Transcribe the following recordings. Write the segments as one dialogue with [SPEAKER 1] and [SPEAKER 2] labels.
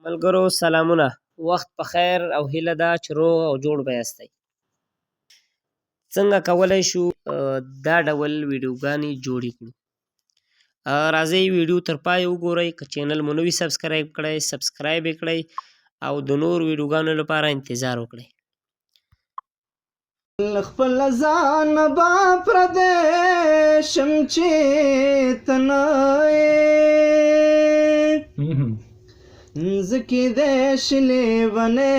[SPEAKER 1] ملګرو سلامونه، وخت په خیر او هیله ده چې روغ او جوړ به یاستئ. څنګه کولی شو دا ډول ویډیوګانې جوړې کړو؟ راځئ ویډیو تر پایه وګورئ. که چینل مو نه وي سبسکرایب کړی سبسکرایب یې کړئ او د نور ویډیوګانو لپاره انتظار وکړئ.
[SPEAKER 2] خپل ځان با پردې شم چې ته نه یې زکې دې لیونی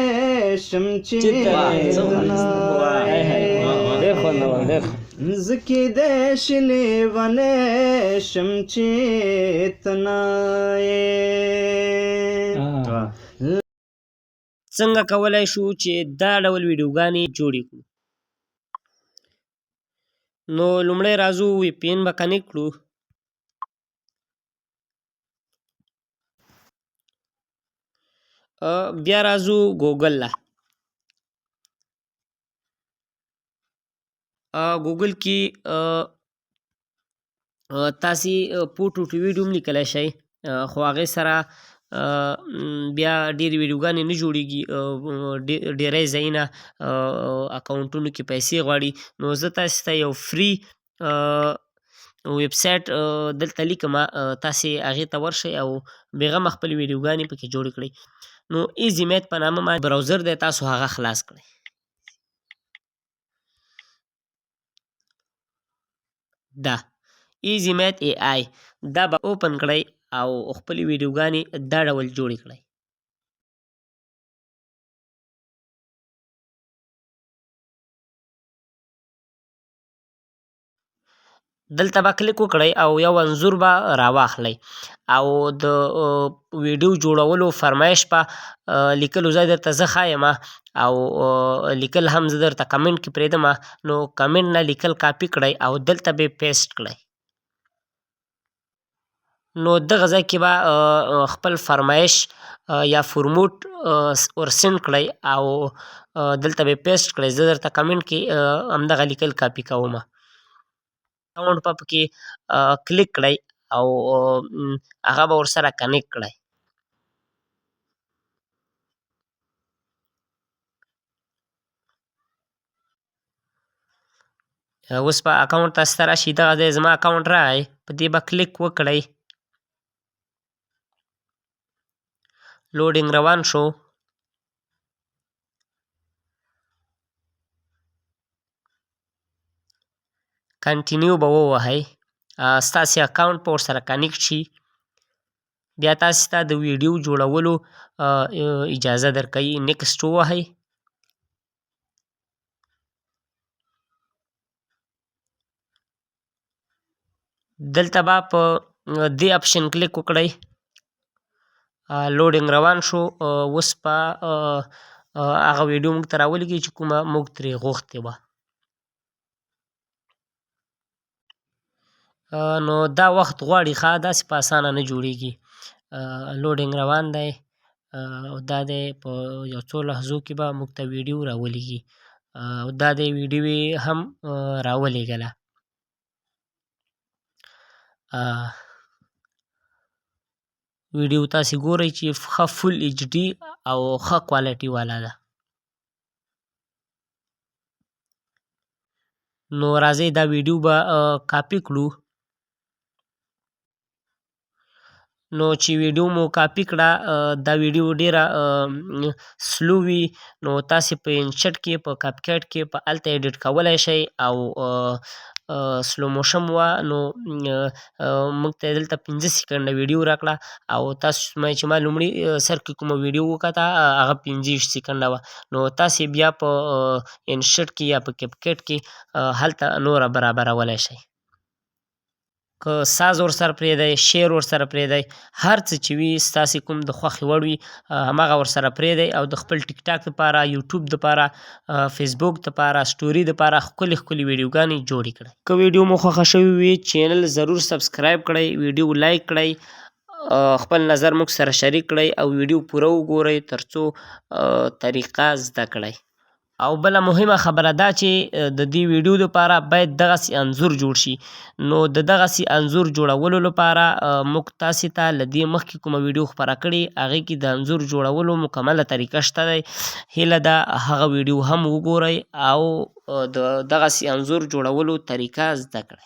[SPEAKER 2] شم چې ته نه یې زکې دې لیونی شم چې ته نه یې.
[SPEAKER 1] څنګه کولی شو چې دا ډول ویډیوګانې جوړې کړو؟ نو لومړی راځو وی پی این به کنیکټ کړو. بیا راځو ګوګل له. ګوګل کې تاسې پوټو ټي ویډیو هم لیکلی شئ، خو هغې سره بیا ډېرې ویډیوګانې نه جوړېږي، ډېری ځایونه اکاونټونو کې پیسې غواړي. نو زه تاسې ته یو فری ویب سایټ دلته لیکمه، تاسې هغې ته ورشئ او بېغمه خپلې ویډیوګانې پکې جوړې کړئ. نو ایزي میت په نامه باندې براوزر دی، تاسو هغه خلاص کړئ. دا ایزي میت ای آی دا به اوپن کړئ او خپلې ویډیوګانې دا ډول جوړې کړئ. دلته به کلیک وکړئ او یو انځور به راواخلئ او د ویډیو جوړولو فرمایش به لیکلو ځای درته زه ښایمه او لیکل هم زه درته کمنټ کې پرېږدمه. نو کمنټ نه لیکل کاپي کړئ او دلته به یې پیسټ کړئ. نو دغه ځای کې به خپل فرمایش یا فورموټ ورسینډ کړئ او دلته به یې پیسټ کړئ. زه درته کمنټ کې همدغه لیکل کاپي کومه. اکاونټ به پکې کلیک کړئ او هغه به ورسره کنیکټ کړئ. اوس به اکاونټ تاسې ته راشي، دغه ځای زما اکاونټ راغی، په دې به کلیک وکړئ. لوډینګ روان شو. کنټینیو به ووهئ، ستاسې اکاونټ به ورسره کنیکټ شي. بیا تاسې ته د ویډیو جوړولو اجازه درکوي، نیکسټ ووهئ. دلته به په دې اپشن کلیک وکړئ. لوډینګ روان شو. اوس به هغه ویډیو موږ ته راولېږي چې کومه موږ ترې غوښتې وه. نو دا وخت غواړي ښه، داسې په اسانه نه جوړېږي. لوډینګ روان دی او دا دی په یو څو لحظو کې به موږ ته ویډیو راولېږي او دا دی ویډیو یې هم راولېږله. ویډیو تاسې ګورئ چې ښه فل ایچ ډي او ښه کوالټي والا ده. نو راځئ دا ویډیو به کاپي کړو. نو چې ویډیو مو کاپي کړه، دا ویډیو ډېره سلو وي، نو تاسې په انچټ کې په کاپي کټ کې په هلته ایډیټ کولی شئ او سلو موشن وه نو موږ ته یې دلته 5 سکنډه ویډیو راکړه او تاسو چې ما لومړي سر کې کومه ویډیو وکته هغه 25 سکنډه وه. نو تاسې بیا په انشټ کې یا په کاپي کټ کې هلته نوره برابرولی شئ. که ساز ورسره پرېږدئ، شعر ورسره پرېږدئ، هر څه چې وي ستاسې کوم د خوښې وړ وي هماغه ورسره پرېږدئ او د خپل ټیک ټاک دپاره، یوټیوب دپاره، فیسبوک دپاره، سټوري دپاره ښکلې ښکلې ویډیوګانې جوړې کړئ. که ویډیو مو خوښه شوې وي چینل ضرور سبسکرایب کړئ، ویډیو لایک کړئ، خپل نظر موږ سره شریک کړئ او ویډیو پوره وګورئ تر څو طریقه زده کړئ. او بله مهمه خبره دا چې د دې ویډیو دپاره باید دغسې انځور جوړ شي. نو د دغسې انځور جوړولو لپاره موږ تاسې ته له دې مخکې کومه ویډیو خپره کړې هغې کې د انځور جوړولو مکمله طریقه شته دی. هیله ده هغه ویډیو هم وګورئ او د دغسې انځور جوړولو طریقه زده کړئ.